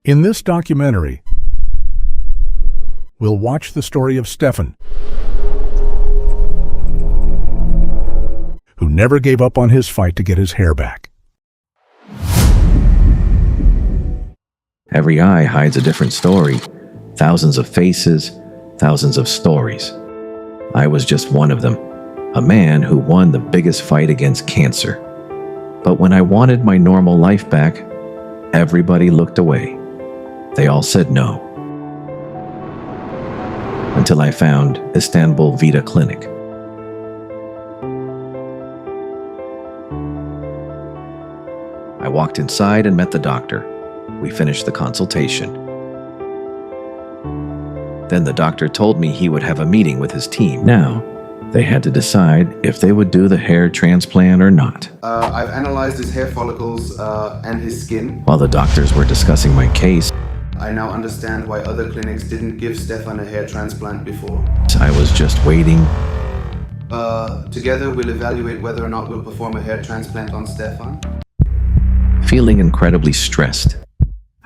In this documentary, we'll watch the story of Stefan, who never gave up on his fight to get his hair back. Every eye hides a different story. Thousands of faces, thousands of stories. I was just one of them, a man who won the biggest fight against cancer. But when I wanted my normal life back, everybody looked away. They all said no. Until I found Istanbul Vita Clinic. I walked inside and met the doctor. We finished the consultation. Then the doctor told me he would have a meeting with his team. Now, they had to decide if they would do the hair transplant or not. I've analyzed his hair follicles and his skin. While the doctors were discussing my case, I now understand why other clinics didn't give Stefan a hair transplant before. I was just waiting. Together we'll evaluate whether or not we'll perform a hair transplant on Stefan. Feeling incredibly stressed,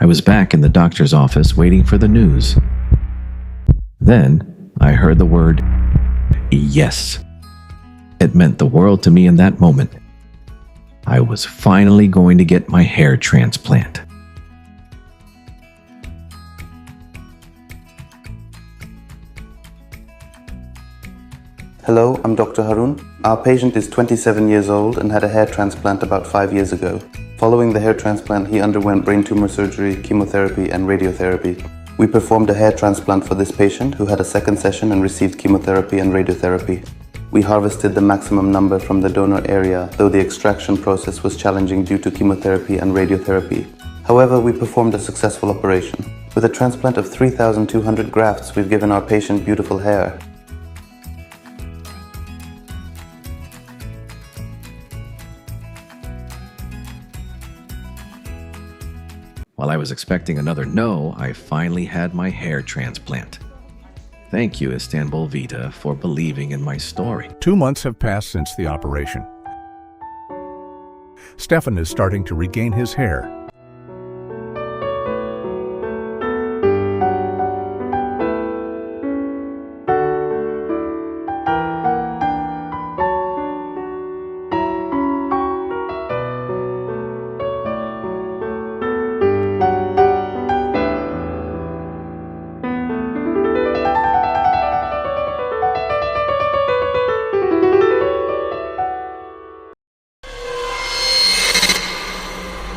I was back in the doctor's office waiting for the news. Then, I heard the word, yes. It meant the world to me in that moment. I was finally going to get my hair transplant. Hello, I'm Dr. Harun. Our patient is 27 years old and had a hair transplant about 5 years ago. Following the hair transplant, he underwent brain tumor surgery, chemotherapy, and radiotherapy. We performed a hair transplant for this patient who had a second session and received chemotherapy and radiotherapy. We harvested the maximum number from the donor area, though the extraction process was challenging due to chemotherapy and radiotherapy. However, we performed a successful operation. With a transplant of 3,200 grafts, we've given our patient beautiful hair. While I was expecting another no, I finally had my hair transplant. Thank you, Istanbul Vita, for believing in my story. 2 months have passed since the operation. Stefan is starting to regain his hair.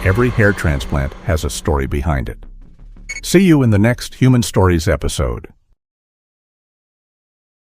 Every hair transplant has a story behind it. See you in the next Human Stories episode.